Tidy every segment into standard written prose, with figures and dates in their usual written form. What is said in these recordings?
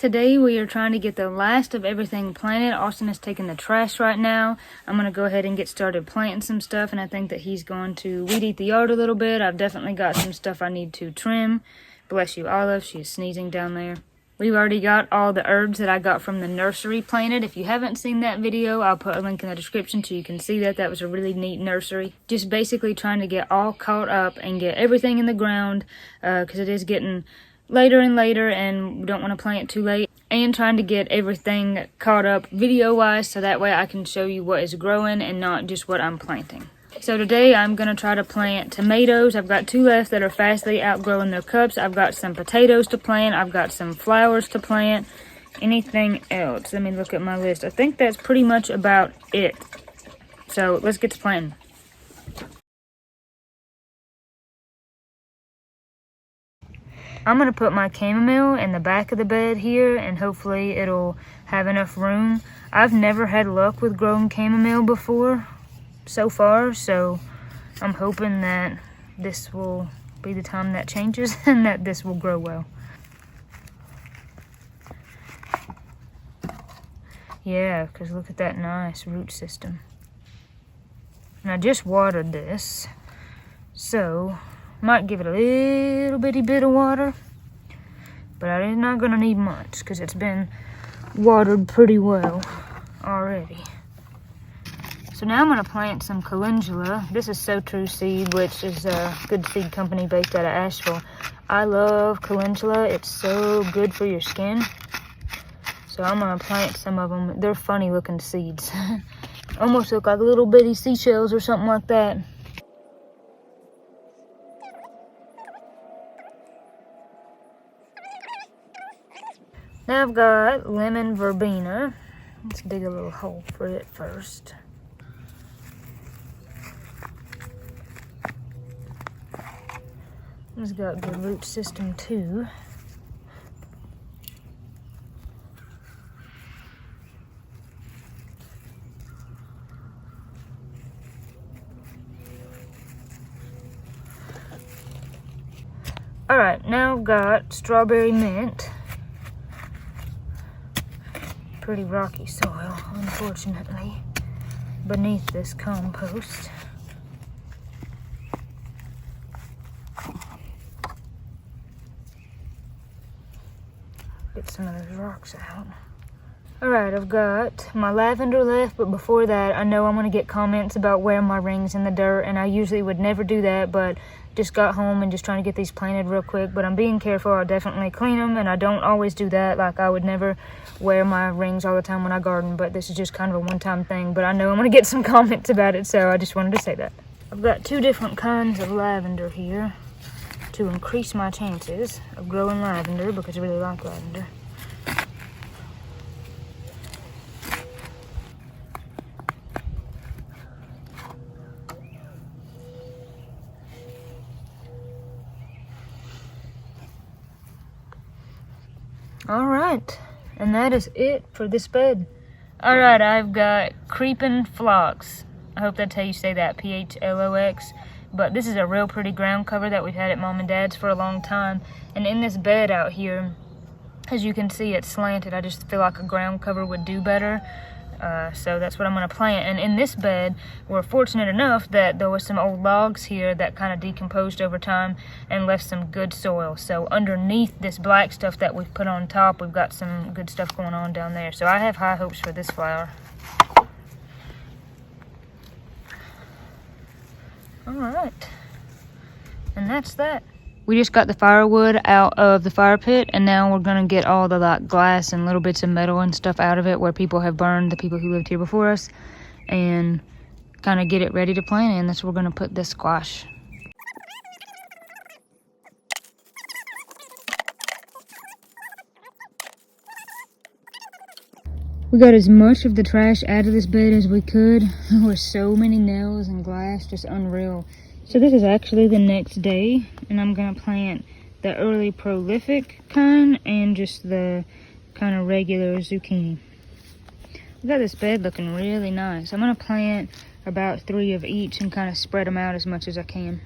Today we are trying to get the last of everything planted. Austin is taking the trash right now. I'm going to go ahead and get started planting some stuff, and I think that he's going to weed eat the yard a little bit. I've definitely got some stuff I need to trim. Bless you, Olive. She is sneezing down there. We've already got all the herbs that I got from the nursery planted. If you haven't seen that video, I'll put a link in the description so you can see that. That was a really neat nursery. Just basically trying to get all caught up and get everything in the ground because it is getting later and later and we don't want to plant too late, and trying to get everything caught up video wise so that way I can show you what is growing and not just what I'm planting. So today I'm going to try to plant tomatoes. I've got 2 left that are fastly outgrowing their cups. I've got some potatoes to plant. I've got some flowers to plant. Anything else? Let me look at my list. I think that's pretty much about it. So let's get to planting. I'm going to put my chamomile in the back of the bed here, and hopefully it'll have enough room. I've never had luck with growing chamomile before so far, so I'm hoping that this will be the time that changes and that this will grow well. Yeah, because look at that nice root system. And I just watered this, so might give it a little bitty bit of water, but I'm not gonna need much because it's been watered pretty well already. So now I'm gonna plant some calendula. This is So True Seed, which is a good seed company based out of Asheville. I love calendula. It's so good for your skin. So I'm gonna plant some of them. They're funny looking seeds. Almost look like little bitty seashells or something like that. Now I've got lemon verbena. Let's dig a little hole for it first. It's got good root system too. Alright, now I've got strawberry mint. Pretty rocky soil, unfortunately, beneath this compost. Get some of those rocks out. Alright, I've got my lavender left, but before that, I know I'm going to get comments about where my rings in the dirt, and I usually would never do that, but just got home and just trying to get these planted real quick, but I'm being careful. I'll definitely clean them, and I don't always do that. Like, I would never wear my rings all the time when I garden, but this is just kind of a one-time thing. But I know I'm going to get some comments about it, so I just wanted to say that. I've got 2 different kinds of lavender here to increase my chances of growing lavender because I really like lavender. Alright, and that is it for this bed. Alright, I've got creeping phlox. I hope that's how you say that, P-H-L-O-X. But this is a real pretty ground cover that we've had at Mom and Dad's for a long time. And in this bed out here, as you can see, it's slanted. I just feel like a ground cover would do better. So that's what I'm going to plant. And in this bed, we're fortunate enough that there was some old logs here that kind of decomposed over time and left some good soil. So underneath this black stuff that we've put on top, we've got some good stuff going on down there. So I have high hopes for this flower. Alright, and that's that. We just got the firewood out of the fire pit, and now we're gonna get all the like glass and little bits of metal and stuff out of it where people have burned, the people who lived here before us, and kind of get it ready to plant in. That's where we're gonna put this squash. We got as much of the trash out of this bed as we could. There were so many nails and glass, just unreal. So this is actually the next day, and I'm gonna plant the early prolific kind and just the kind of regular zucchini. We got this bed looking really nice. I'm gonna plant about 3 of each and kind of spread them out as much as I can.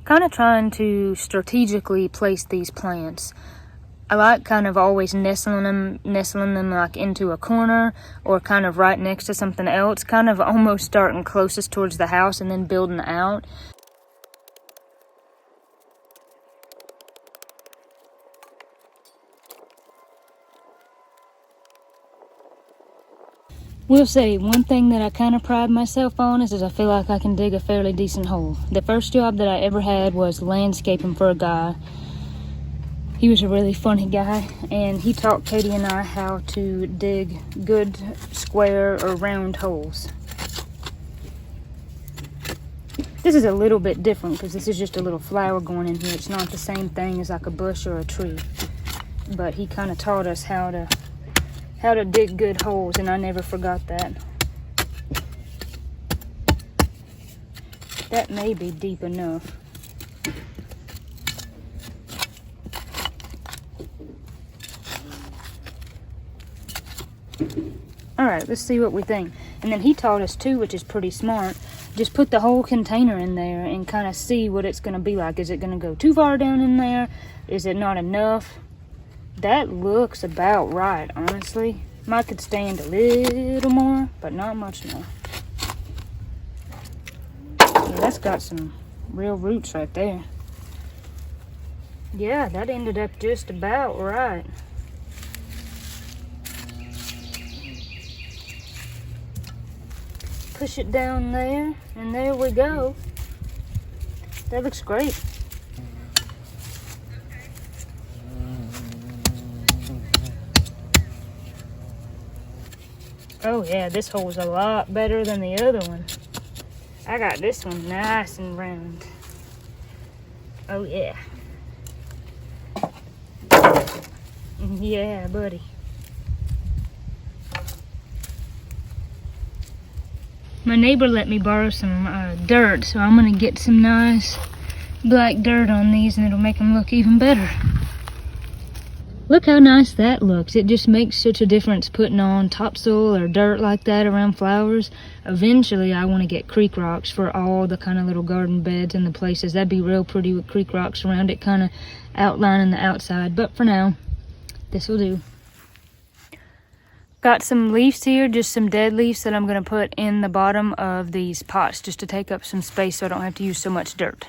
kind of trying to strategically place these plants. I like kind of always nestling them like into a corner or kind of right next to something else, kind of almost starting closest towards the house and then building out. We'll say one thing that I kind of pride myself on is I feel like I can dig a fairly decent hole. The first job that I ever had was landscaping for a guy. He was a really funny guy, and he taught Katie and I how to dig good square or round holes. This is a little bit different because this is just a little flower going in here. It's not the same thing as like a bush or a tree. But he kind of taught us how to dig good holes, and I never forgot that. That may be deep enough. Alright, let's see what we think. And then he taught us too, which is pretty smart, just put the whole container in there and kind of see what it's going to be like. Is it going to go too far down in there? Is it not enough? That looks about right, honestly. Might could stand a little more, but not much more. Yeah, that's got some real roots right there. Yeah, that ended up just about right. Push it down there, and there we go. That looks great. Oh yeah, this hole's a lot better than the other one. I got this one nice and round. Oh yeah. Yeah, buddy. My neighbor let me borrow some dirt, so I'm gonna get some nice black dirt on these and it'll make them look even better. Look how nice that looks. It just makes such a difference putting on topsoil or dirt like that around flowers. Eventually I want to get creek rocks for all the kind of little garden beds and the places. That'd be real pretty with creek rocks around it, kind of outlining the outside. But for now, this will do. Got some leaves here, just some dead leaves that I'm going to put in the bottom of these pots just to take up some space so I don't have to use so much dirt.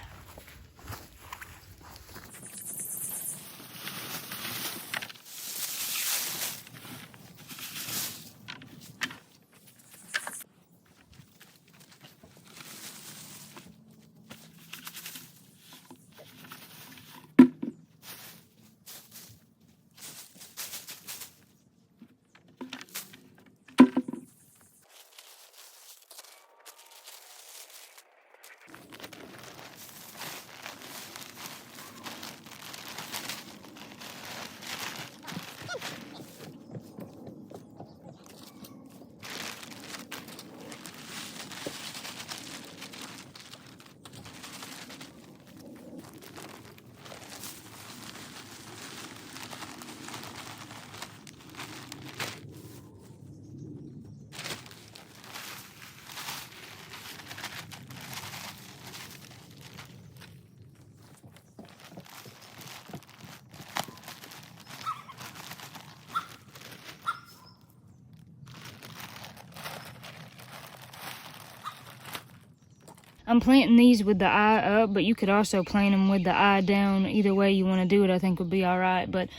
I'm planting these with the eye up, but you could also plant them with the eye down. Either way you want to do it, I think would be all right. But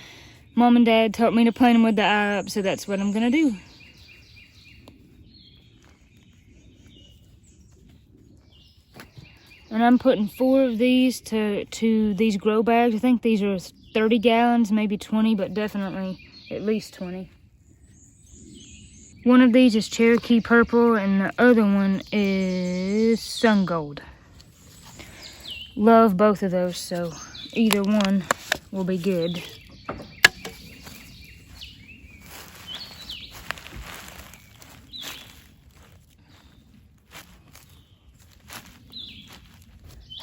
Mom and Dad taught me to plant them with the eye up, so that's what I'm going to do. And I'm putting 4 of these to these grow bags. I think these are 30 gallons, maybe 20, but definitely at least 20. One of these is Cherokee Purple, and the other one is Sun Gold. Love both of those, so either one will be good.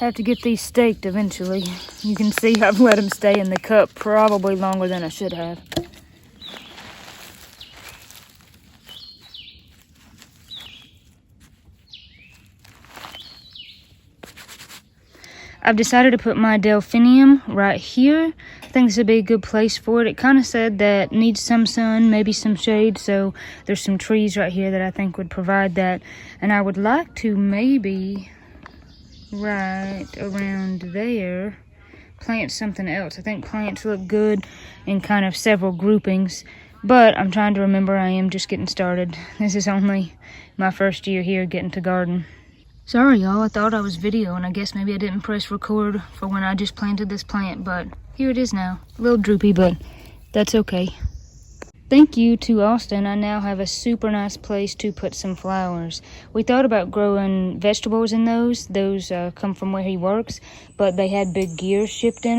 Have to get these staked eventually. You can see I've let them stay in the cup probably longer than I should have. I've decided to put my delphinium right here. I think this would be a good place for it. It kind of said that needs some sun, maybe some shade, so there's some trees right here that I think would provide that. And I would like to maybe right around there plant something else. I think plants look good in kind of several groupings, but I'm trying to remember I am just getting started. This is only my first year here getting to garden. Sorry y'all, I thought I was videoing. I guess maybe I didn't press record for when I just planted this plant, but here it is now. A little droopy, but that's okay. Thank you to Austin, I now have a super nice place to put some flowers. We thought about growing vegetables in those. Those come from where he works, but they had big gears shipped in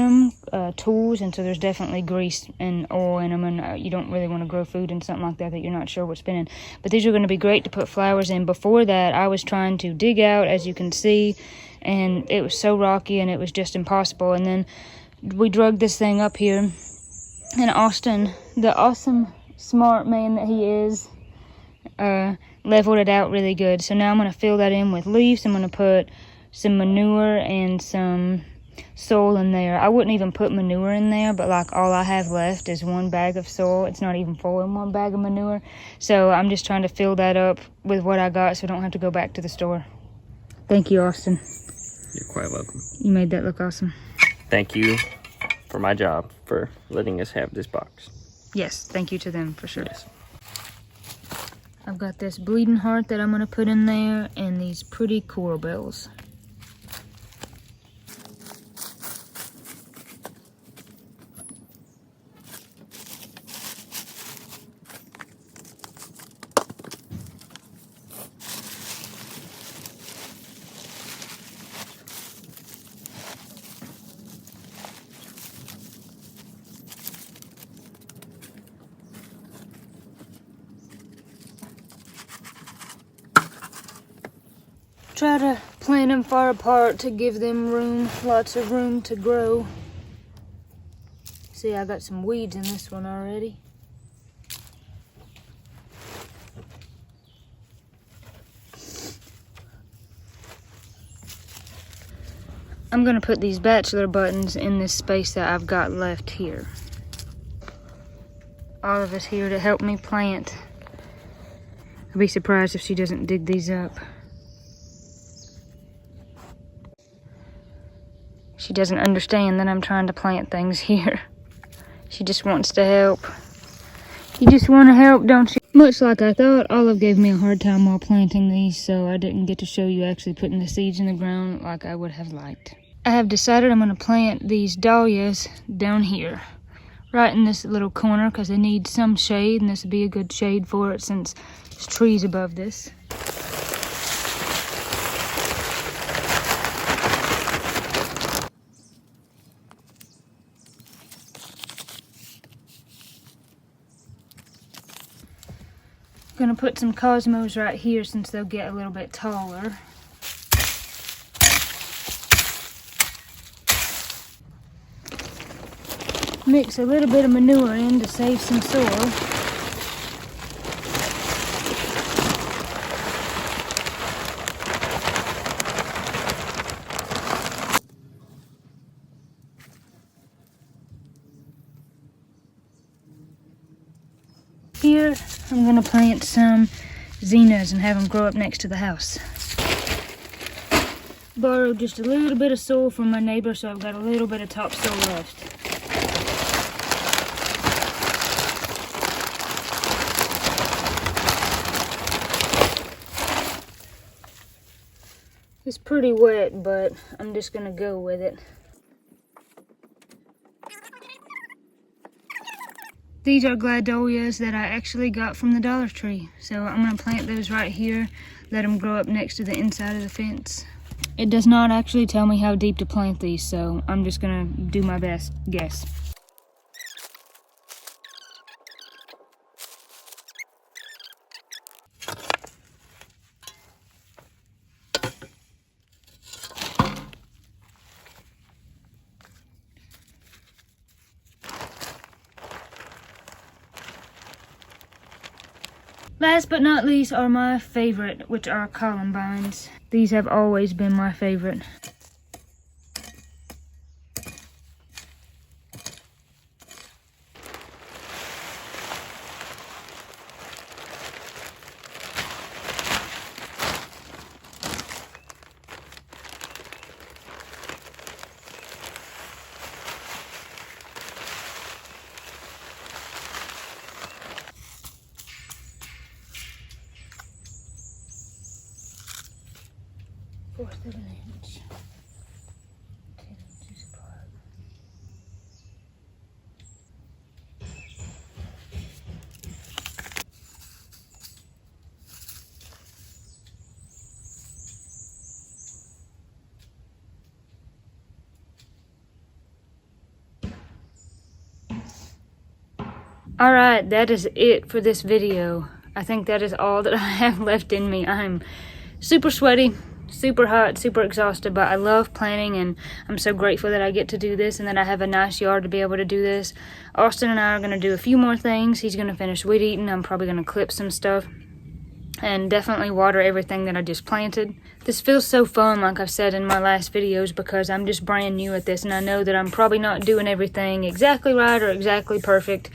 them, tools, and so there's definitely grease and oil in them, and you don't really want to grow food in something like that that you're not sure what's been in. But these are going to be great to put flowers in. Before that, I was trying to dig out, as you can see, and it was so rocky and it was just impossible. And then we drug this thing up here, and Austin, the awesome smart man that he is, leveled it out really good. So now I'm going to fill that in with leaves. I'm going to put some manure and some soil in there. I wouldn't even put manure in there, but like all I have left is 1 bag of soil. It's not even full in 1 bag of manure. So I'm just trying to fill that up with what I got so I don't have to go back to the store. Thank you, Austin. You're quite welcome. You made that look awesome. Thank you for my job for letting us have this box. Yes, thank you to them for sure. Yes. I've got this bleeding heart that I'm going to put in there and these pretty coral bells. Try to plant them far apart to give them room, lots of room to grow. See, I got some weeds in this one already. I'm gonna put these bachelor buttons in this space that I've got left here. Olive here to help me plant. I'll be surprised if she doesn't dig these up. She doesn't understand that I'm trying to plant things here. She just wants to help. You just want to help, don't you? Much like I thought, Olive gave me a hard time while planting these, so I didn't get to show you actually putting the seeds in the ground like I would have liked. I have decided I'm going to plant these dahlias down here, right in this little corner, because they need some shade, and this would be a good shade for it since there's trees above this. Gonna put some cosmos right here since they'll get a little bit taller. Mix a little bit of manure in to save some soil. Here, I'm gonna plant some zinnias and have them grow up next to the house. Borrowed just a little bit of soil from my neighbor, so I've got a little bit of topsoil left. It's pretty wet, but I'm just gonna go with it. These are gladolias that I actually got from the Dollar Tree. So I'm going to plant those right here, let them grow up next to the inside of the fence. It does not actually tell me how deep to plant these, so I'm just going to do my best guess. Last but not least are my favorite, which are columbines. These have always been my favorite. 1/4 of an inch. 10 inches apart. Alright, that is it for this video. I think that is all that I have left in me. I'm super sweaty, super hot, super exhausted, but I love planting, and I'm so grateful that I get to do this and that I have a nice yard to be able to do this. Austin and I are going to do a few more things. He's going to finish weed eating. I'm probably going to clip some stuff and definitely water everything that I just planted. This feels so fun, like I've said in my last videos, because I'm just brand new at this, and I know that I'm probably not doing everything exactly right or exactly perfect,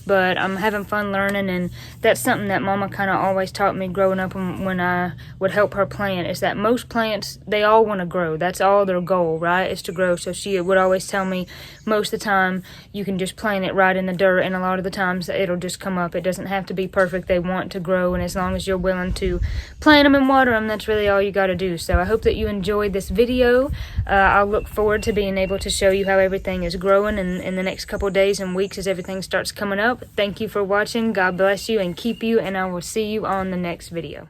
but I'm having fun learning, and that's something that Mama kind of always taught me growing up when I would help her plant, is that most plants, they all want to grow. That's all their goal, right, is to grow. So she would always tell me most of the time you can just plant it right in the dirt, and a lot of the times it'll just come up. It doesn't have to be perfect. They want to grow, and as long as you're willing to plant them and water them, that's really all you got to do. So I hope that you enjoyed this video. I'll look forward to being able to show you how everything is growing in the next couple days and weeks as everything starts coming up. Thank you for watching. God bless you and keep you, and I will see you on the next video.